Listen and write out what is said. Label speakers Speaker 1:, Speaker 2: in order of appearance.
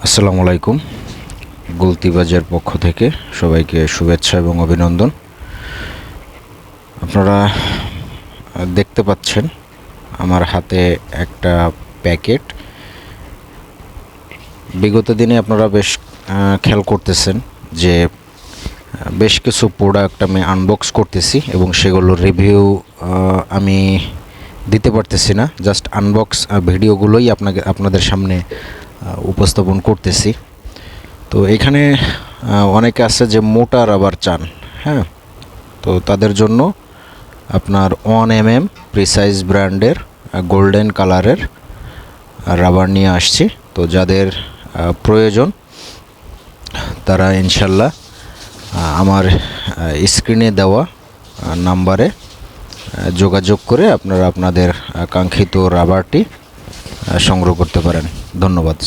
Speaker 1: আসসালামু আলাইকুম। গুলতিবাজের পক্ষ থেকে সবাইকে শুভেচ্ছা এবং অভিনন্দন। আপনারা দেখতে পাচ্ছেন আমার হাতে একটা প্যাকেট। বিগত দিনে আপনারা বেশ খেয়াল করতেছেন যে বেশ কিছু প্রোডাক্ট আমি আনবক্স করতেছি এবং সেগুলোর রিভিউ আমি দিতে পারতেছি না। জাস্ট আনবক্স ভিডিওগুলোই আপনাদের সামনে উপস্থাপন করতেছি। তো এখানে অনেকে আছে যে মোটা রাবার চান, হ্যাঁ, তো তাদের জন্য আপনার 1mm প্রিসাইজ ব্র্যান্ডের গোল্ডেন কালারের রাবার নিয়ে আসছি। তো যাদের প্রয়োজন তারা ইনশাল্লাহ আমার স্ক্রিনে দেওয়া নাম্বারে যোগাযোগ করে আপনারা আপনাদের কাঙ্ক্ষিত রাবারটি সংগ্রহ করতে পারেন। ধন্যবাদ।